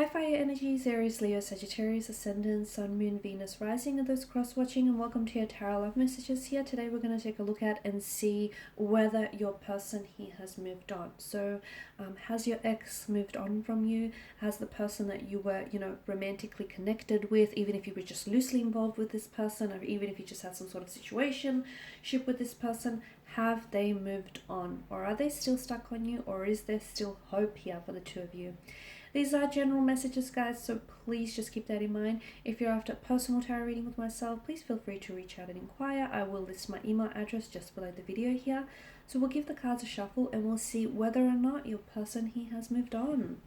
Hi Fire Energies, Aries, Leo, Sagittarius, Ascendant, Sun, Moon, Venus, Rising, and those cross-watching, and welcome to your Tarot Love Messages here. Today we're going to take a look at and see whether your person here has moved on. So has your ex moved on from you? Has the person that you were, romantically connected with, even if you were just loosely involved with this person, or even if you just had some sort of situationship with this person, have they moved on? Or are they still stuck on you? Or is there still hope here for the two of you? These are general messages, guys, so please just keep that in mind. If you're after a personal tarot reading with myself, please feel free to reach out and inquire. I will list my email address just below the video here. So we'll give the cards a shuffle and we'll see whether or not your person here has moved on.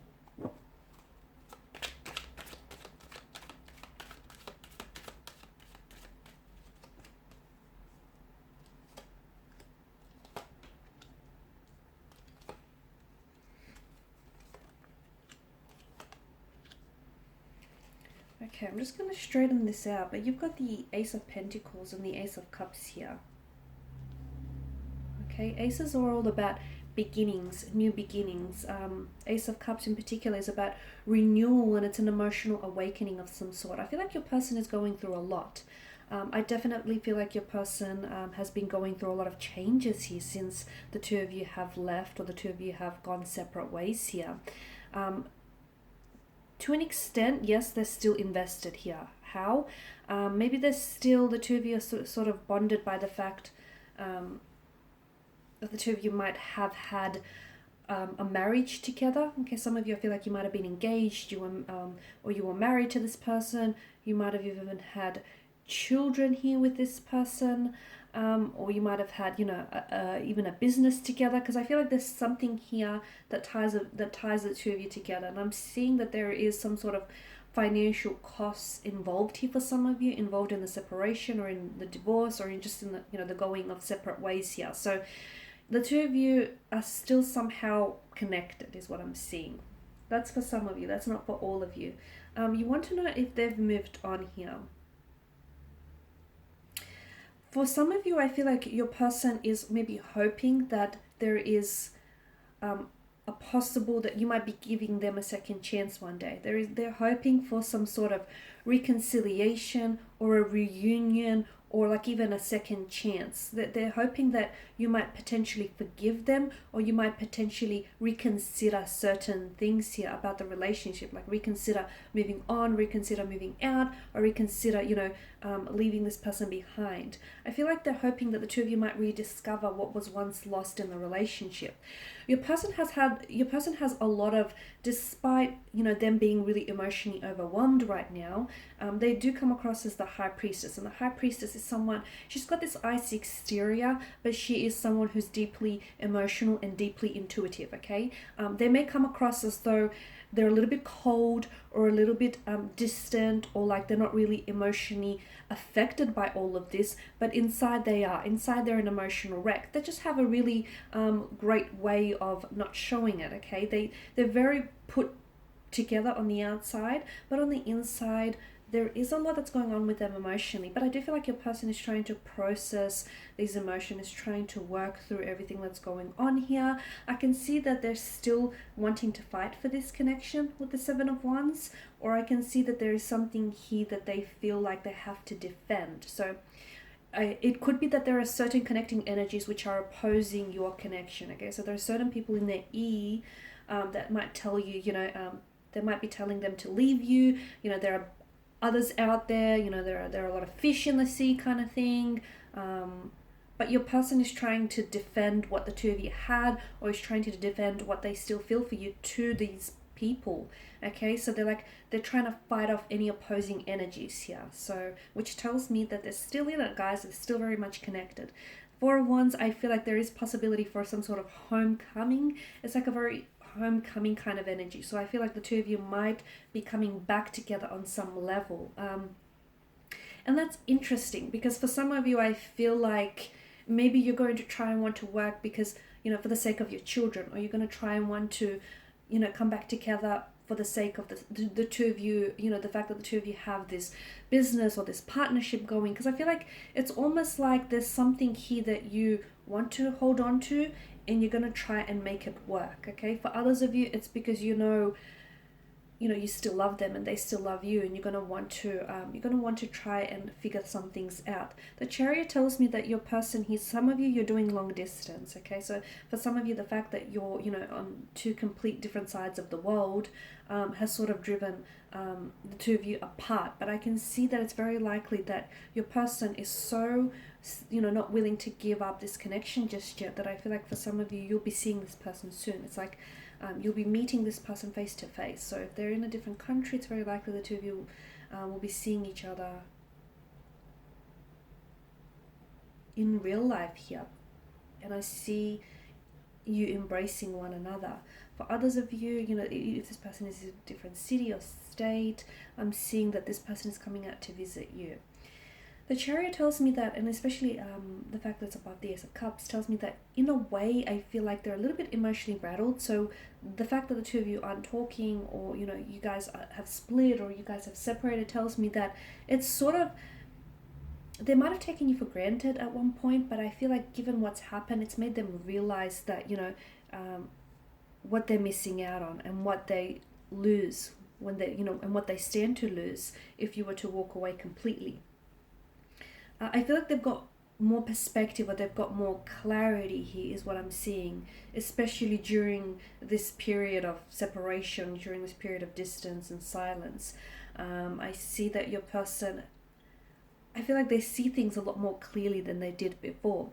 Okay, I'm just going to straighten this out, but you've got the Ace of Pentacles and the Ace of Cups here. Okay, aces are all about beginnings, new beginnings. Ace of Cups in particular is about renewal, and it's an emotional awakening of some sort. I feel like your person is going through a lot. I definitely feel like your person has been going through a lot of changes here since the two of you have left, or the two of you have gone separate ways here. To an extent, yes, they're still invested here. How? Maybe they're still, the two of you are sort of bonded by the fact that the two of you might have had a marriage together. Okay, some of you, I feel like you might have been engaged, or you were married to this person. You might have even had children here with this person, or you might have had, even a business together. Because I feel like there's something here that ties the two of you together, and I'm seeing that there is some sort of financial costs involved here for some of you, involved in the separation or in the divorce, or in just in the going of separate ways here. So the two of you are still somehow connected, is what I'm seeing. That's for some of you. That's not for all of you. You want to know if they've moved on here. For some of you, I feel like your person is maybe hoping that there is a possible that you might be giving them a second chance one day. They're hoping for some sort of reconciliation or a reunion, or like even a second chance. That they're hoping that you might potentially forgive them, or you might potentially reconsider certain things here about the relationship, like reconsider moving on, reconsider moving out, or reconsider, leaving this person behind. I feel like they're hoping that the two of you might rediscover what was once lost in the relationship. Your person has a lot of, despite them being really emotionally overwhelmed right now, they do come across as the High Priestess, and the High Priestess is someone, she's got this icy exterior, but she is someone who's deeply emotional and deeply intuitive. Okay, they may come across as though they're a little bit cold, or a little bit distant, or like they're not really emotionally affected by all of this, but inside they are. Inside they're an emotional wreck. They just have a really great way of not showing it. Okay, they're very put together on the outside, but on the inside there is a lot that's going on with them emotionally. But I do feel like your person is trying to process these emotions, is trying to work through everything that's going on here. I can see that they're still wanting to fight for this connection with the Seven of Wands, or I can see that there is something here that they feel like they have to defend. So it could be that there are certain connecting energies which are opposing your connection. Okay, so there are certain people in their ear that might tell you, they might be telling them to leave you. There are others out there, there are a lot of fish in the sea kind of thing. But your person is trying to defend what the two of you had, or is trying to defend what they still feel for you to these people. Okay, so they're trying to fight off any opposing energies here. So, which tells me that they're still in it, guys. They're still very much connected. Four of Wands, I feel like there is possibility for some sort of homecoming. It's like a very homecoming kind of energy. So I feel like the two of you might be coming back together on some level. And that's interesting, because for some of you, I feel like maybe you're going to try and want to work because, for the sake of your children, or you're going to try and want to, come back together for the sake of the two of you, the fact that the two of you have this business or this partnership going. Because I feel like it's almost like there's something here that you want to hold on to, and you're going to try and make it work. Okay, for others of you, it's because you still love them and they still love you, and you're going to want to try and figure some things out. The Chariot tells me that your person here, some of you, you're doing long distance. Okay, so for some of you, the fact that you're on two complete different sides of the world has sort of driven the two of you apart. But I can see that it's very likely that your person is so not willing to give up this connection just yet, that I feel like for some of you, you'll be seeing this person soon. It's like you'll be meeting this person face to face. So if they're in a different country, it's very likely the two of you will be seeing each other in real life here. And I see you embracing one another. For others of you, if this person is in a different city or state, I'm seeing that this person is coming out to visit you. The Chariot tells me that, and especially the fact that it's above the Ace of Cups, tells me that in a way I feel like they're a little bit emotionally rattled. So the fact that the two of you aren't talking, or you guys have split, or you guys have separated, tells me that it's sort of, they might have taken you for granted at one point, but I feel like given what's happened, it's made them realize that what they're missing out on, and what they lose when they and what they stand to lose if you were to walk away completely. I feel like they've got more perspective, or they've got more clarity here, is what I'm seeing, especially during this period of separation, during this period of distance and silence. I see that your person, I feel like they see things a lot more clearly than they did before.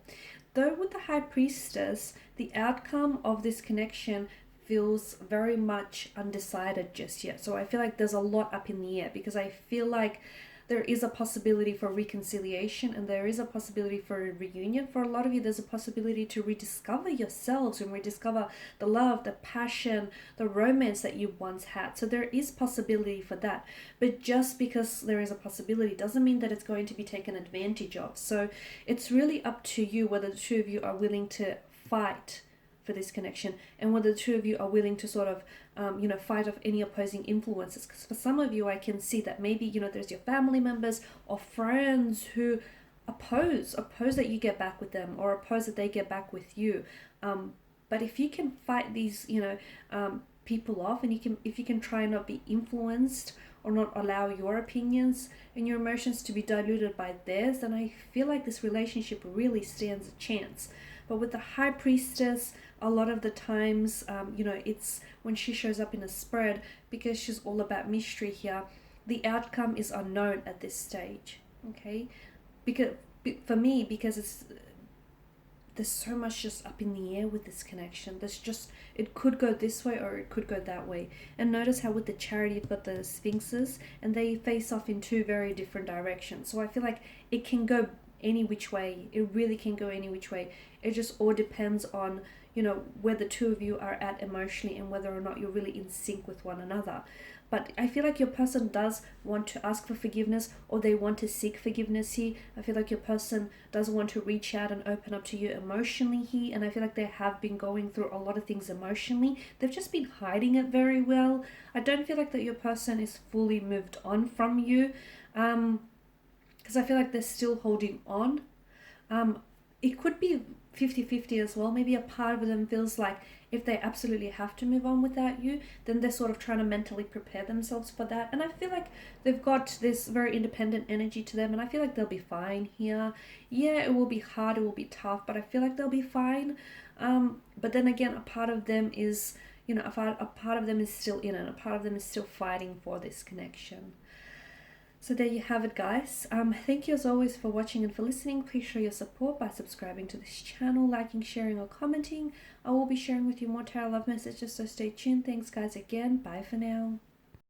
Though with the High Priestess, the outcome of this connection feels very much undecided just yet. So I feel like there's a lot up in the air, because I feel like there is a possibility for reconciliation, and there is a possibility for a reunion. For a lot of you, there's a possibility to rediscover yourselves and rediscover the love, the passion, the romance that you once had. So there is possibility for that. But just because there is a possibility doesn't mean that it's going to be taken advantage of. So it's really up to you whether the two of you are willing to fight for this connection, and whether the two of you are willing to sort of fight off any opposing influences. Because for some of you, I can see that maybe there's your family members or friends who oppose that you get back with them, or oppose that they get back with you. But if you can fight these people off, and if you can try and not be influenced, or not allow your opinions and your emotions to be diluted by theirs, then I feel like this relationship really stands a chance. But with the High Priestess, a lot of the times, it's when she shows up in a spread, because she's all about mystery here, the outcome is unknown at this stage, okay? Because for me, because there's so much just up in the air with this connection. It could go this way, or it could go that way. And notice how with the Chariot, you've got the Sphinxes, and they face off in two very different directions. So I feel like it can go any which way. It really can go any which way. It just all depends on where the two of you are at emotionally, and whether or not you're really in sync with one another. But I feel like your person does want to ask for forgiveness, or they want to seek forgiveness here. I feel like your person does want to reach out and open up to you emotionally here, and I feel like they have been going through a lot of things emotionally. They've just been hiding it very well. I don't feel like that your person is fully moved on from you, because I feel like they're still holding on. It could be 50-50 as well. Maybe a part of them feels like if they absolutely have to move on without you, then they're sort of trying to mentally prepare themselves for that. And I feel like they've got this very independent energy to them, and I feel like they'll be fine here. Yeah, it will be hard, it will be tough, but I feel like they'll be fine. But then again, a part of them is, a part of them is still in it. A part of them is still fighting for this connection. So there you have it, guys. Thank you as always for watching and for listening. Please show your support by subscribing to this channel, liking, sharing, or commenting. I will be sharing with you more tarot love messages, so stay tuned. Thanks, guys, again. Bye for now.